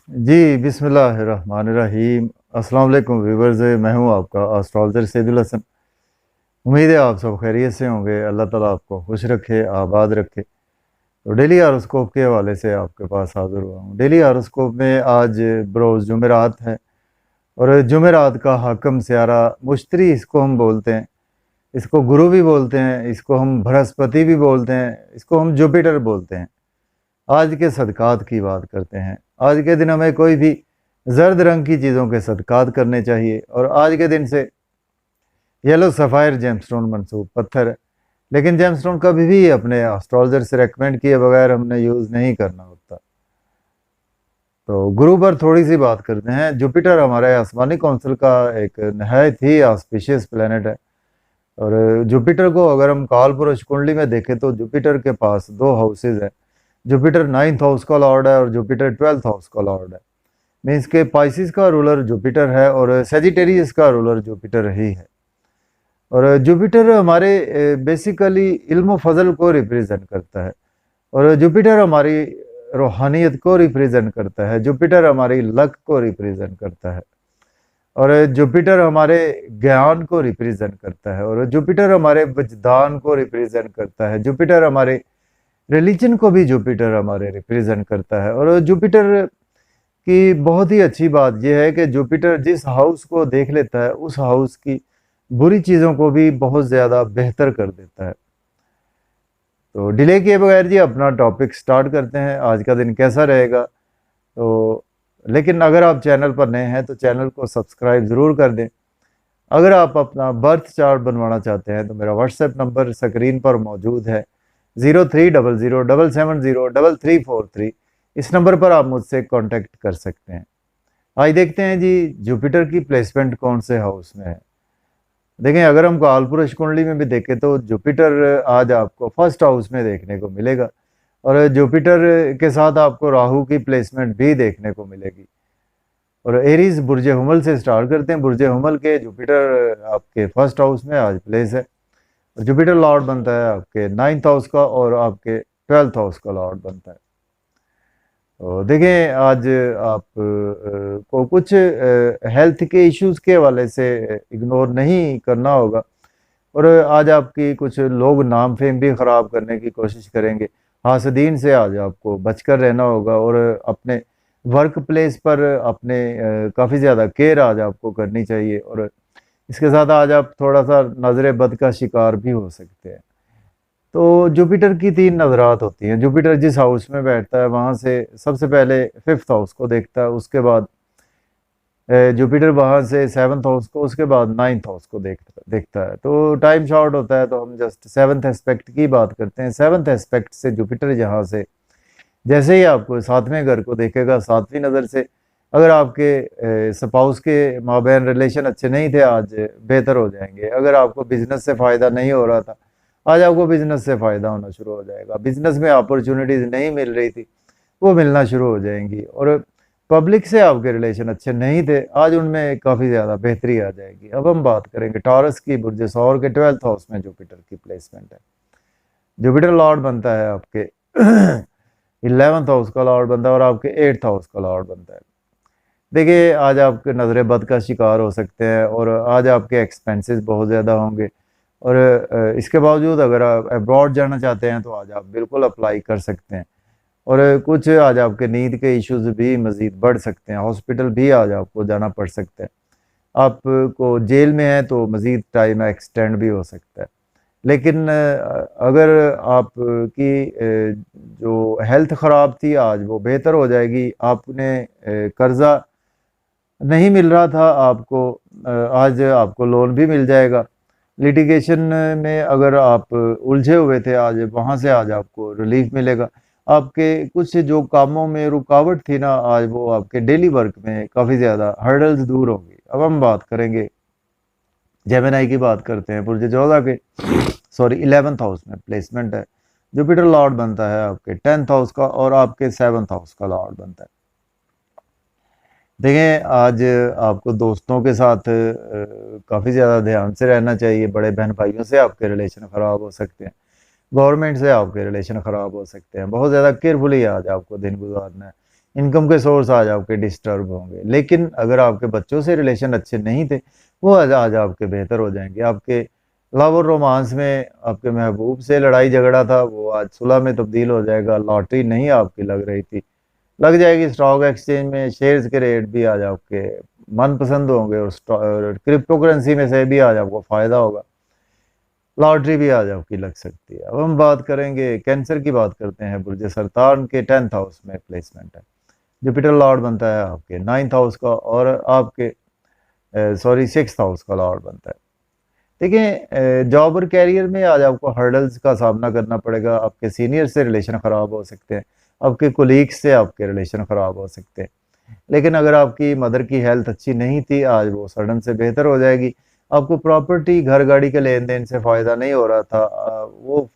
जी, बिस्मिल्लाहिर्रहमानिर्रहीम। अस्सलाम वालेकुम व्यूअर्स, मैं हूँ आपका एस्ट्रोलॉजर सैदुल हसन। उम्मीद है आप सब खैरियत से होंगे। अल्लाह ताला आपको खुश रखे, आबाद रखे। तो डेली हॉरोस्कोप के हवाले से आपके पास हाज़िर हुआ हूँ। डेली हॉरोस्कोप में आज बरोज़ जुमेरात है और जुमेरात का हाकम सियारा मुश्तरी इसको हम बोलते हैं। इसको गुरु भी बोलते हैं, इसको हम बृहस्पति भी बोलते हैं, इसको हम जुपिटर बोलते हैं। आज के सदक़ात की बात करते हैं। आज के दिन हमें कोई भी ज़र्द रंग की चीज़ों के सदक़ात करने चाहिए और आज के दिन से येलो सफ़ायर जेमस्टोन मंसूब पत्थर है, लेकिन जेमस्टोन कभी भी अपने एस्ट्रोलॉजर से रेकमेंड किए बगैर हमने यूज़ नहीं करना होता। तो गुरु पर थोड़ी सी बात करते हैं। जुपिटर हमारे आसमानी कौंसिल का एक नहायत ही ऑस्पिशियस प्लैनेट है और जुपिटर को अगर हम कालपुरुष कुंडली में देखें तो जुपिटर के पास दो हाउसेज हैं। जुपिटर 9th हाउस का लॉर्ड है और जुपिटर 12th हाउस का लॉर्ड है। मीन्स के पाइसिस का रूलर जुपिटर है और सेजिटेरियस का रूलर जुपिटर ही है। और जुपिटर हमारे बेसिकली इल्म फजल को रिप्रेजेंट करता है और जुपिटर हमारी रूहानियत को रिप्रेजेंट करता है। जुपिटर हमारी लक को रिप्रेजेंट करता है और जुपिटर हमारे ज्ञान को रिप्रेजेंट करता है और जुपिटर हमारे वजदान को रिप्रेजेंट करता है। जुपिटर हमारे रिलीजन को भी जुपिटर हमारे रिप्रेजेंट करता है। और जुपिटर की बहुत ही अच्छी बात यह है कि जुपिटर जिस हाउस को देख लेता है उस हाउस की बुरी चीज़ों को भी बहुत ज़्यादा बेहतर कर देता है। तो डिले किए बगैर जी अपना टॉपिक स्टार्ट करते हैं। आज का दिन कैसा रहेगा तो, लेकिन अगर आप चैनल पर नए हैं तो चैनल को सब्सक्राइब ज़रूर कर दें। अगर आप अपना बर्थ चार्ट बनवाना चाहते हैं तो मेरा व्हाट्सएप नंबर स्क्रीन पर मौजूद है 030077033343। इस नंबर पर आप मुझसे कांटेक्ट कर सकते हैं। आज देखते हैं जी जुपिटर की प्लेसमेंट कौन से हाउस में है। देखें, अगर हम कालपुरुष कुंडली में भी देखें तो जुपिटर आज आपको फर्स्ट हाउस में देखने को मिलेगा और जुपिटर के साथ आपको राहु की प्लेसमेंट भी देखने को मिलेगी। और एरीज बुर्ज हुमल से स्टार्ट करते हैं। बुर्ज हुमल के जुपिटर आपके फर्स्ट हाउस में आज प्लेस है। जुपिटर लॉर्ड बनता है आपके 9th हाउस का और आपके 12th हाउस का लॉर्ड बनता है। तो देखें, आज आप को कुछ हेल्थ के इश्यूज़ के हवाले से इग्नोर नहीं करना होगा और आज आपकी कुछ लोग नाम फेम भी ख़राब करने की कोशिश करेंगे। हासदीन से आज आपको बचकर रहना होगा और अपने वर्क प्लेस पर अपने काफ़ी ज़्यादा केयर आज आपको करनी चाहिए और इसके साथ आज आप थोड़ा सा नज़र बद का शिकार भी हो सकते हैं। तो जुपिटर की 3 नज़रात होती हैं। जुपिटर जिस हाउस में बैठता है वहाँ से सबसे पहले 5th हाउस को देखता है, उसके बाद जुपिटर वहाँ से 7th हाउस को, उसके बाद 9th हाउस को देखता है। तो टाइम शॉर्ट होता है तो हम जस्ट 7th एस्पेक्ट की बात करते हैं। 7th एस्पेक्ट से जुपिटर यहाँ से जैसे ही आपको 7वें घर को देखेगा, 7वीं नज़र से अगर आपके स्पाउस के माबैन रिलेशन अच्छे नहीं थे आज बेहतर हो जाएंगे। अगर आपको बिजनेस से फ़ायदा नहीं हो रहा था आज आपको बिजनेस से फ़ायदा होना शुरू हो जाएगा। बिजनेस में अपॉर्चुनिटीज़ नहीं मिल रही थी वो मिलना शुरू हो जाएंगी और पब्लिक से आपके रिलेशन अच्छे नहीं थे आज उनमें काफ़ी ज़्यादा बेहतरी आ जाएगी। अब हम बात करेंगे टॉरस की। बुर्ज सौर के 12th हाउस में जुपिटर की प्लेसमेंट है। जुपिटर लॉर्ड बनता है आपके 11th हाउस का लॉर्ड बनता है और आपके 8th हाउस का लॉर्ड बनता है। देखिए, आज आपके नज़र बद का शिकार हो सकते हैं और आज आपके एक्सपेंसेस बहुत ज़्यादा होंगे और इसके बावजूद अगर आप अब्रॉड जाना चाहते हैं तो आज आप बिल्कुल अप्लाई कर सकते हैं और कुछ आज आपके नींद के इश्यूज भी मज़ीद बढ़ सकते हैं। हॉस्पिटल भी आज आपको जाना पड़ सकता है। आपको जेल में है तो मज़ीद टाइम एक्सटेंड भी हो सकता है। लेकिन अगर आपकी जो हेल्थ ख़राब थी आज वो बेहतर हो जाएगी। आपने कर्ज़ा नहीं मिल रहा था आपको, आज आपको लोन भी मिल जाएगा। लिटिगेशन में अगर आप उलझे हुए थे आज वहाँ से आज आपको रिलीफ मिलेगा। आपके कुछ जो कामों में रुकावट थी ना आज वो आपके डेली वर्क में काफ़ी ज़्यादा हर्डल्स दूर होंगी। अब हम बात करेंगे जेमिनी की बात करते हैं। बुर्ज जोधा के 11th हाउस में प्लेसमेंट है। जुपिटर लॉर्ड बनता है आपके 10th हाउस का और आपके 7th हाउस का लॉर्ड बनता है। देखें, आज आपको दोस्तों के साथ काफ़ी ज़्यादा ध्यान से रहना चाहिए। बड़े बहन भाइयों से आपके रिलेशन ख़राब हो सकते हैं। गवर्नमेंट से आपके रिलेशन ख़राब हो सकते हैं। बहुत ज़्यादा केयरफुली आज आपको दिन गुजारना है। इनकम के सोर्स आज आपके डिस्टर्ब होंगे। लेकिन अगर आपके बच्चों से रिलेशन अच्छे नहीं थे, वो आज आपके बेहतर हो जाएंगे। आपके लव और रोमांस में आपके महबूब से लड़ाई झगड़ा था, वो आज सुलह में तब्दील हो जाएगा। लॉटरी नहीं आपकी लग रही थी, लग जाएगी। स्टॉक एक्सचेंज में शेयर्स के रेट भी आज आपके मनपसंद होंगे, और क्रिप्टो करेंसी में से भी आज आपको फायदा होगा। लॉटरी भी आज आपकी लग सकती है। अब हम बात करेंगे कैंसर की, बात करते हैं। बुर्ज सरतान के 10th हाउस में प्लेसमेंट है। जुपिटर लॉर्ड बनता है आपके 9th हाउस का, और आपके 6th हाउस का लॉर्ड बनता है। देखिए, जॉब और कैरियर में आज आपको हर्डल्स का सामना करना पड़ेगा। आपके सीनियर से रिलेशन ख़राब हो सकते हैं, आपके कोलीग्स से आपके रिलेशन ख़राब हो सकते हैं। लेकिन अगर आपकी मदर की हेल्थ अच्छी नहीं थी, आज वो सडन से बेहतर हो जाएगी। आपको प्रॉपर्टी, घर गाड़ी के लेन देन से फ़ायदा नहीं हो रहा था, वो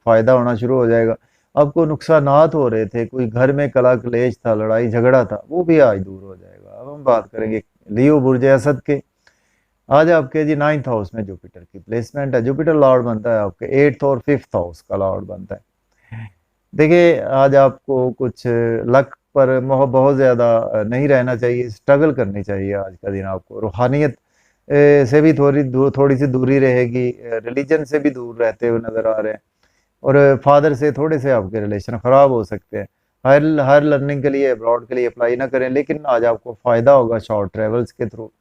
फ़ायदा होना शुरू हो जाएगा। आपको नुकसानात हो रहे थे, कोई घर में कला कलेश था, लड़ाई झगड़ा था, वो भी आज दूर हो जाएगा। अब हम बात करेंगे लियो बुर्ज असद के। आज आपके जी 9th हाउस में जुपिटर की प्लेसमेंट है। जुपिटर लॉर्ड बनता है आपके 8th और 5th हाउस का लॉर्ड बनता है। देखिए, आज आपको कुछ लक पर बहुत ज़्यादा नहीं रहना चाहिए, स्ट्रगल करनी चाहिए। आज का दिन आपको रूहानियत से भी थोड़ी सी दूरी रहेगी, रिलीजन से भी दूर रहते हुए नज़र आ रहे हैं, और फादर से थोड़े से आपके रिलेशन ख़राब हो सकते हैं। हायर लर्निंग के लिए, अब्रॉड के लिए अप्लाई ना करें, लेकिन आज आपको फ़ायदा होगा शॉर्ट ट्रेवल्स के थ्रू।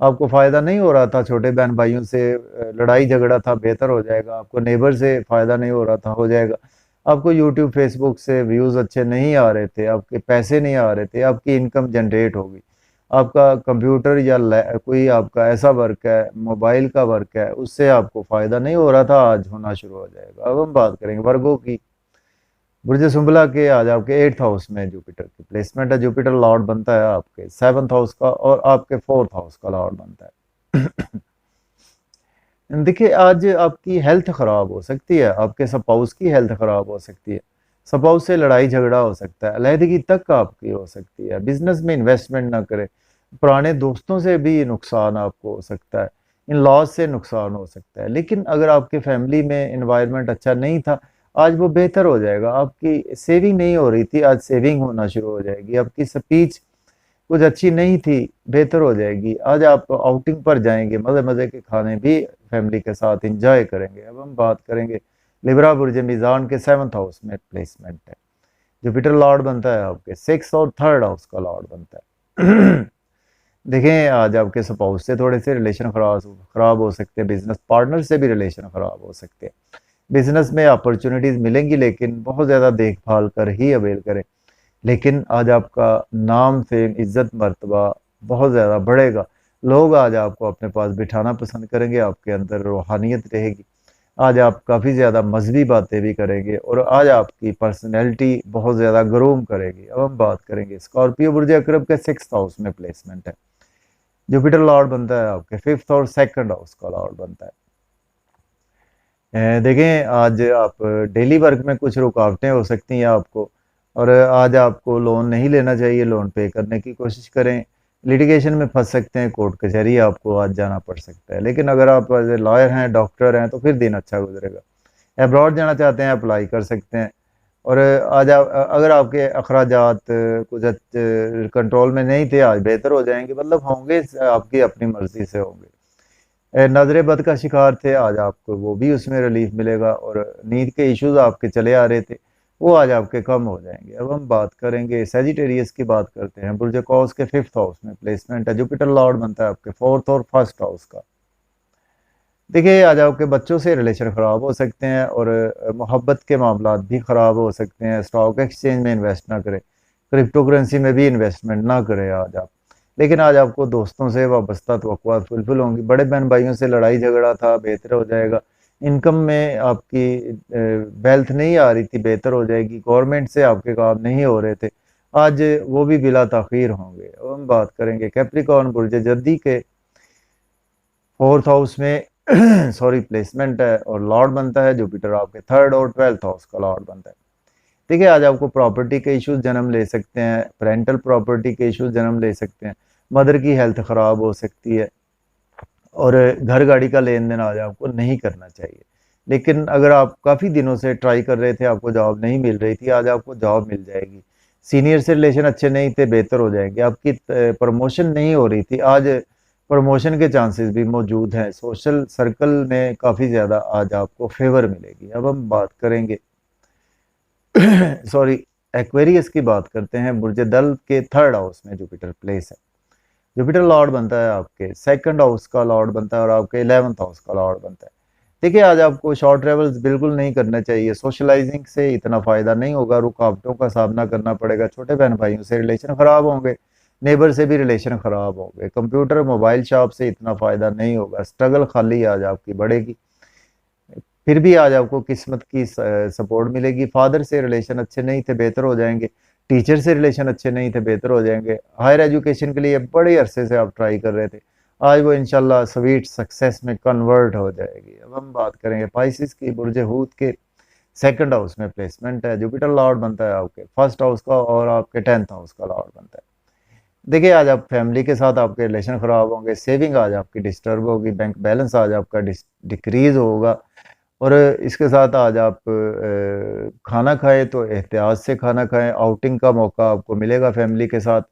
आपको फ़ायदा नहीं हो रहा था, छोटे बहन भाइयों से लड़ाई झगड़ा था, बेहतर हो जाएगा। आपको नेबर से फ़ायदा नहीं हो रहा था, हो जाएगा। आपको यूट्यूब फेसबुक से व्यूज़ अच्छे नहीं आ रहे थे, आपके पैसे नहीं आ रहे थे, आपकी इनकम जनरेट होगी। आपका कंप्यूटर या कोई आपका ऐसा वर्क है, मोबाइल का वर्क है, उससे आपको फ़ायदा नहीं हो रहा था, आज होना शुरू हो जाएगा। अब हम बात करेंगे वर्गों की। बुर्ज सुंबला के आज आपके 8th हाउस में जुपिटर की प्लेसमेंट है। जुपिटर लॉर्ड बनता है आपके 7th हाउस का, और आपके 4th हाउस का लॉर्ड बनता है। देखिए, आज आपकी हेल्थ ख़राब हो सकती है, आपके स्पाउस की हेल्थ ख़राब हो सकती है, स्पाउस से लड़ाई झगड़ा हो सकता है, अलहदगी तक आपकी हो सकती है। बिजनेस में इन्वेस्टमेंट ना करें, पुराने दोस्तों से भी नुकसान आपको हो सकता है, इन लॉज से नुकसान हो सकता है। लेकिन अगर आपके फैमिली में इन्वायरमेंट अच्छा नहीं था, आज वो बेहतर हो जाएगा। आपकी सेविंग नहीं हो रही थी, आज सेविंग होना शुरू हो जाएगी। आपकी स्पीच कुछ अच्छी नहीं थी, बेहतर हो जाएगी। आज आप आउटिंग पर जाएंगे, मज़े मज़े के खाने भी फैमिली के साथ इंजॉय करेंगे। अब हम बात करेंगे लिब्रा बुर्ज मीज़ान के 7th हाउस में प्लेसमेंट है। जुपिटर लॉर्ड बनता है आपके 6th और 3rd हाउस का लॉर्ड बनता है। देखें, आज आपके स्पाउस से थोड़े से रिलेशन खराब हो सकते हैं, बिजनेस पार्टनर से भी रिलेशन खराब हो सकते हैं। बिजनेस में अपॉर्चुनिटीज़ मिलेंगी, लेकिन बहुत ज़्यादा देखभाल कर ही अवेल करें। लेकिन आज आपका नाम, फेम, इज्जत, मर्तबा बहुत ज़्यादा बढ़ेगा। लोग आज आपको अपने पास बिठाना पसंद करेंगे, आपके अंदर रूहानियत रहेगी। आज आप काफ़ी ज़्यादा मजहबी बातें भी करेंगे, और आज आपकी पर्सनैलिटी बहुत ज़्यादा ग्रूम करेगी। अब हम बात करेंगे स्कॉर्पियो बुर्ज अकरब के 6th हाउस में प्लेसमेंट है। जुपिटर लॉर्ड बनता है आपके 5th और 2nd हाउस का लॉर्ड बनता है। देखें, आज आप डेली वर्क में कुछ रुकावटें हो सकती हैं आपको, और आज आपको लोन नहीं लेना चाहिए, लोन पे करने की कोशिश करें। लिटिगेशन में फंस सकते हैं, कोर्ट कचहरी आपको आज जाना पड़ सकता है। लेकिन अगर आप एज ए लॉयर हैं, डॉक्टर हैं, तो फिर दिन अच्छा गुजरेगा। अब्रॉड जाना चाहते हैं, अप्लाई कर सकते हैं। और आज आप अगर आपके अखराजात कुछ कंट्रोल में नहीं थे, आज बेहतर हो जाएंगे, मतलब होंगे, आपकी अपनी मर्जी से होंगे। नजर बद का शिकार थे, आज आपको वो भी उसमें रिलीफ मिलेगा, और नींद के इश्यूज आपके चले आ रहे थे, वो आज आपके कम हो जाएंगे। अब हम बात करेंगे सेजिटेरियस की, बात करते हैं। बुर्ज कौस के 5th हाउस में प्लेसमेंट है। जुपिटर लॉर्ड बनता है आपके 4th और 1st हाउस का। देखिए, आज आपके बच्चों से रिलेशन ख़राब हो सकते हैं, और मोहब्बत के मामला भी ख़राब हो सकते हैं। स्टॉक एक्सचेंज में इन्वेस्ट ना करें, क्रिप्टो करेंसी में भी इन्वेस्टमेंट ना करें आज आप। लेकिन आज आपको दोस्तों से वाबस्ता तवक्कुआत फुलफिल होंगी। बड़े बहन भाइयों से लड़ाई झगड़ा था, बेहतर हो जाएगा। इनकम में आपकी वेल्थ नहीं आ रही थी, बेहतर हो जाएगी। गवर्नमेंट से आपके काम नहीं हो रहे थे, आज वो भी बिला ताख़ीर होंगे। अब हम बात करेंगे कैप्रिकॉर्न बुर्ज जद्दी के 4th हाउस में प्लेसमेंट है, और लॉर्ड बनता है जुपिटर आपके 3rd और 12th हाउस का लॉर्ड बनता है। देखिए, आज आपको प्रॉपर्टी के इश्यूज जन्म ले सकते हैं, पेरेंटल प्रॉपर्टी के इश्यूज जन्म ले सकते हैं। मदर की हेल्थ ख़राब हो सकती है, और घर गाड़ी का लेन देन आज आपको नहीं करना चाहिए। लेकिन अगर आप काफ़ी दिनों से ट्राई कर रहे थे, आपको जॉब नहीं मिल रही थी, आज आपको जॉब मिल जाएगी। सीनियर से रिलेशन अच्छे नहीं थे, बेहतर हो जाएंगे। आपकी प्रमोशन नहीं हो रही थी, आज प्रमोशन के चांसेस भी मौजूद हैं। सोशल सर्कल में काफ़ी ज़्यादा आज आपको फेवर मिलेगी। अब हम बात करेंगे सॉरी, एक्वेरियस की बात करते हैं। बुर्ज दल के थर्ड हाउस में जुपिटर प्लेस है। जुपिटर लॉर्ड बनता है आपके सेकंड हाउस का लॉर्ड बनता है और आपके 11th हाउस का लॉर्ड बनता है। देखिए, आज आपको शॉर्ट ट्रेवल्स बिल्कुल नहीं करना चाहिए। सोशलाइजिंग से इतना फ़ायदा नहीं होगा, रुकावटों का सामना करना पड़ेगा। छोटे बहन भाइयों से रिलेशन ख़राब होंगे, नेबर से भी रिलेशन ख़राब होंगे। कंप्यूटर मोबाइल शॉप से इतना फ़ायदा नहीं होगा, स्ट्रगल खाली आज आपकी बढ़ेगी। फिर भी आज आपको किस्मत की सपोर्ट मिलेगी। फादर से रिलेशन अच्छे नहीं थे, बेहतर हो जाएंगे। टीचर से रिलेशन अच्छे नहीं थे, बेहतर हो जाएंगे। हायर एजुकेशन के लिए बड़े अरसे से आप ट्राई कर रहे थे, आज वो इंशाल्लाह स्वीट सक्सेस में कन्वर्ट हो जाएगी। अब हम बात करेंगे पाइसिस की। बुर्ज हूत के सेकंड हाउस में प्लेसमेंट है। जुपिटर लॉर्ड बनता है आपके फर्स्ट हाउस का और आपके 10th हाउस का लॉर्ड बनता है। देखिए, आज आप फैमिली के साथ आपके रिलेशन खराब होंगे, सेविंग आज आपकी डिस्टर्ब होगी, बैंक बैलेंस आज आपका डिक्रीज होगा। और इसके साथ आज आप खाना खाएं तो एहतियात से खाना खाएं। आउटिंग का मौका आपको मिलेगा फैमिली के साथ,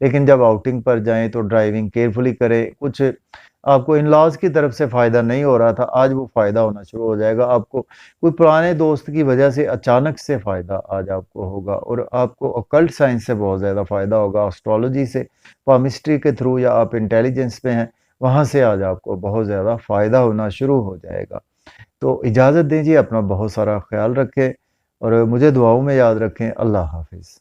लेकिन जब आउटिंग पर जाएं तो ड्राइविंग केयरफुली करें। कुछ आपको इन लॉज की तरफ से फ़ायदा नहीं हो रहा था, आज वो फ़ायदा होना शुरू हो जाएगा। आपको कोई पुराने दोस्त की वजह से अचानक से फ़ायदा आज आपको होगा और आपको ऑकल्ट साइंस से बहुत ज़्यादा फ़ायदा होगा। एस्ट्रोलॉजी से, पामिस्ट्री के थ्रू, या आप इंटेलिजेंस में हैं, वहाँ से आज आपको बहुत ज़्यादा फ़ायदा होना शुरू हो जाएगा। तो इजाज़त दीजिए, अपना बहुत सारा ख्याल रखें और मुझे दुआओं में याद रखें। अल्लाह हाफ़िज़।